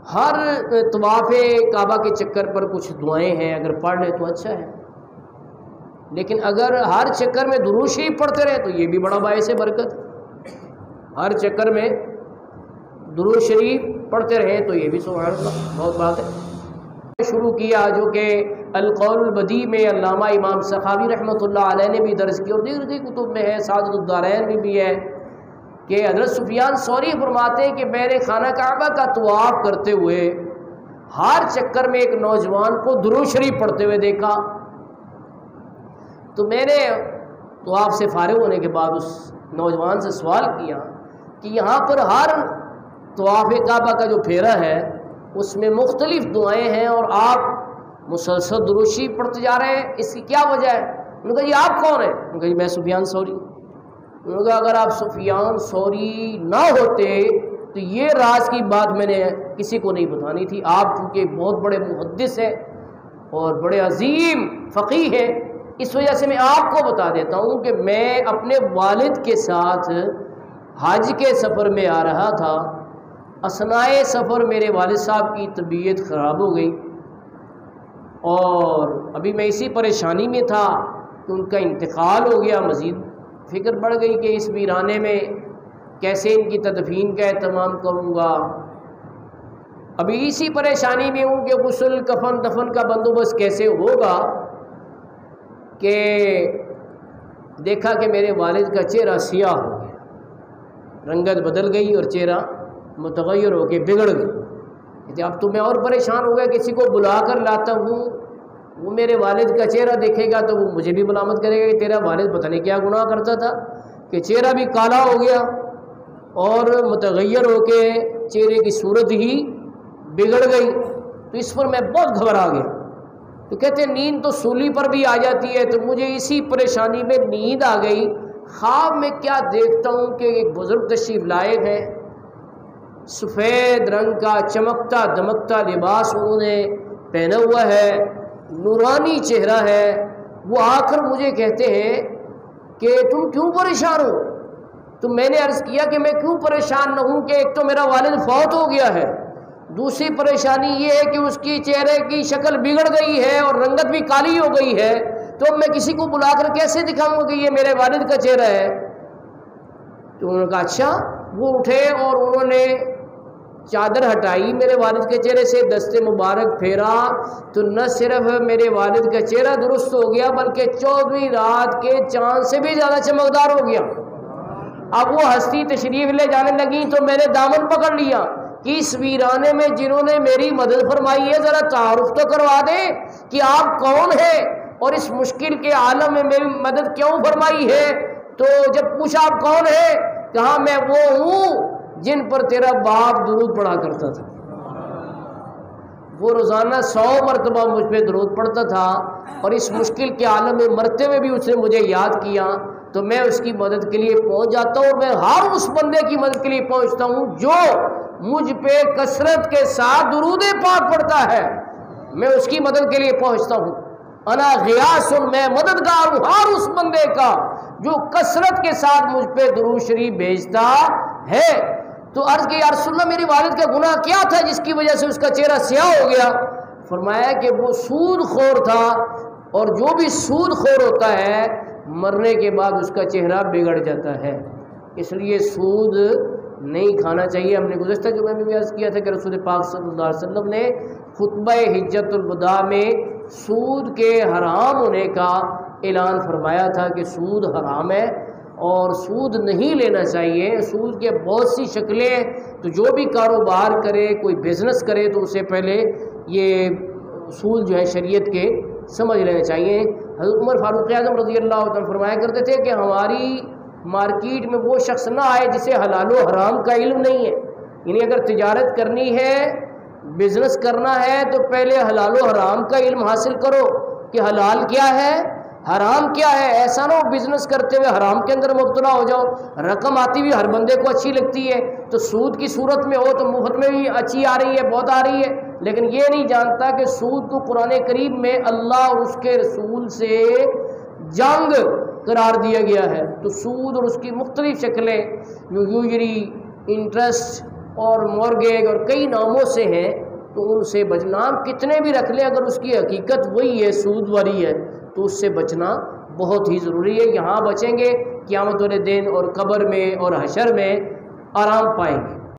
ہر طواف کعبہ کے چکر پر کچھ دعائیں ہیں، اگر پڑھ لیں تو اچھا ہے، لیکن اگر ہر چکر میں درود شریف پڑھتے رہے تو یہ بھی بڑا باعث برکت ہے۔ ہر چکر میں درود شریف پڑھتے رہے تو یہ بھی سبحان اللہ بہت بات ہے۔ شروع کیا جو کہ القول البدیع میں علامہ امام سخاوی رحمۃ اللہ علیہ نے بھی درج کی اور دیگر کتب میں ہے، سعادت الدارین میں بھی ہے، کہ حضرت سفیان ثوری فرماتے ہیں کہ میں نے خانہ کعبہ کا طواف کرتے ہوئے ہر چکر میں ایک نوجوان کو درود شریف پڑھتے ہوئے دیکھا، تو میں نے طواف سے فارغ ہونے کے بعد اس نوجوان سے سوال کیا کہ یہاں پر ہر طواف کعبہ کا جو پھیرا ہے اس میں مختلف دعائیں ہیں اور آپ مسلسل درود شریف پڑھتے جا رہے ہیں، اس کی کیا وجہ ہے؟ انہوں نے کہا جی آپ کون ہیں؟ انہوں نے کہا جی میں سفیان ثوری۔ انہوں نے کہا اگر آپ سفیان ثوری نہ ہوتے تو یہ راز کی بات میں نے کسی کو نہیں بتانی تھی، آپ چونکہ بہت بڑے محدث ہیں اور بڑے عظیم فقیہ ہیں، اس وجہ سے میں آپ کو بتا دیتا ہوں کہ میں اپنے والد کے ساتھ حج کے سفر میں آ رہا تھا، اثنائے سفر میرے والد صاحب کی طبیعت خراب ہو گئی اور ابھی میں اسی پریشانی میں تھا کہ ان کا انتقال ہو گیا، مزید فکر بڑھ گئی کہ اس ویرانے میں کیسے ان کی تدفین کا اہتمام کروں گا، ابھی اسی پریشانی میں ہوں کہ غسل کفن دفن کا بندوبست کیسے ہوگا، کہ دیکھا کہ میرے والد کا چہرہ سیاہ ہو گیا، رنگت بدل گئی اور چہرہ متغیر ہو کے بگڑ گئی۔ اب تو میں اور پریشان ہو گیا، کسی کو بلا کر لاتا ہوں، وہ میرے والد کا چہرہ دیکھے گا تو وہ مجھے بھی ملامت کرے گا کہ تیرا والد پتہ نہیں کیا گناہ کرتا تھا کہ چہرہ بھی کالا ہو گیا اور متغیر ہو کے چہرے کی صورت ہی بگڑ گئی۔ تو اس پر میں بہت گھبرا گیا، تو کہتے ہیں نیند تو سولی پر بھی آ جاتی ہے، تو مجھے اسی پریشانی میں نیند آ گئی۔ خواب میں کیا دیکھتا ہوں کہ ایک بزرگ تشریف لائے ہیں، سفید رنگ کا چمکتا دمکتا لباس انہوں نے پہنا ہوا ہے، نورانی چہرہ ہے، وہ آ کر مجھے کہتے ہیں کہ تم کیوں پریشان ہو؟ تو میں نے عرض کیا کہ میں کیوں پریشان نہ ہوں کہ ایک تو میرا والد فوت ہو گیا ہے، دوسری پریشانی یہ ہے کہ اس کی چہرے کی شکل بگڑ گئی ہے اور رنگت بھی کالی ہو گئی ہے، تو اب میں کسی کو بلا کر کیسے دکھاؤں گا کہ یہ میرے والد کا چہرہ ہے؟ تو انہوں نے کہا اچھا۔ وہ اٹھے اور انہوں نے چادر ہٹائی میرے والد کے چہرے سے، دست مبارک پھیرا تو نہ صرف میرے والد کا چہرہ درست ہو گیا بلکہ 14ویں رات کے چاند سے بھی زیادہ چمکدار ہو گیا۔ اب وہ ہستی تشریف لے جانے لگی تو میں نے دامن پکڑ لیا کہ اس ویرانے میں جنہوں نے میری مدد فرمائی ہے ذرا تعارف تو کروا دیں کہ آپ کون ہیں اور اس مشکل کے عالم میں میری مدد کیوں فرمائی ہے۔ تو جب پوچھا آپ کون ہیں، کہا میں وہ ہوں جن پر تیرا باپ درود پڑھا کرتا تھا، وہ روزانہ 100 مرتبہ مجھ پہ درود پڑھتا تھا اور اس مشکل کے عالم میں مرتے ہوئے بھی اس نے مجھے یاد کیا، تو میں اس کی مدد کے لیے پہنچ جاتا ہوں۔ میں ہر اس بندے کی مدد کے لیے پہنچتا ہوں جو مجھ پہ کثرت کے ساتھ درود پاک پڑھتا ہے، میں اس کی مدد کے لیے پہنچتا ہوں۔ انا غیاث، میں مددگار ہوں ہر اس بندے کا جو کثرت کے ساتھ مجھ پہ درود شریف بھیجتا ہے۔ تو عرض کہ یا رسول اللہ میرے والد کا گناہ کیا تھا جس کی وجہ سے اس کا چہرہ سیاہ ہو گیا؟ فرمایا کہ وہ سود خور تھا، اور جو بھی سود خور ہوتا ہے مرنے کے بعد اس کا چہرہ بگڑ جاتا ہے، اس لیے سود نہیں کھانا چاہیے۔ ہم نے گزشتہ جمعے میں بھی عرض کیا تھا کہ رسول پاک صلی اللہ علیہ وسلم نے خطبہ حجۃ الوداع میں سود کے حرام ہونے کا اعلان فرمایا تھا کہ سود حرام ہے اور سود نہیں لینا چاہیے۔ سود کے بہت سی شکلیں، تو جو بھی کاروبار کرے کوئی بزنس کرے تو اسے پہلے یہ اصول جو ہے شریعت کے سمجھ لینے چاہیے۔ حضرت عمر فاروق اعظم رضی اللہ عنہ فرمایا کرتے تھے کہ ہماری مارکیٹ میں وہ شخص نہ آئے جسے حلال و حرام کا علم نہیں ہے، یعنی اگر تجارت کرنی ہے بزنس کرنا ہے تو پہلے حلال و حرام کا علم حاصل کرو کہ حلال کیا ہے حرام کیا ہے، ایسا نہ ہو بزنس کرتے ہوئے حرام کے اندر مبتلا ہو جاؤ۔ رقم آتی بھی ہر بندے کو اچھی لگتی ہے، تو سود کی صورت میں ہو تو مفت میں بھی اچھی آ رہی ہے، بہت آ رہی ہے، لیکن یہ نہیں جانتا کہ سود کو قرآن کریم میں اللہ اور اس کے رسول سے جنگ قرار دیا گیا ہے۔ تو سود اور اس کی مختلف شکلیں، یوجری، انٹرسٹ، اور مورگیج اور کئی ناموں سے ہیں، تو ان سے بچنا، نام کتنے بھی رکھ لیں اگر اس کی حقیقت وہی ہے، سود واری ہے، تو اس سے بچنا بہت ہی ضروری ہے۔ یہاں بچیں گے، قیامت والے دن اور قبر میں اور حشر میں آرام پائیں گے۔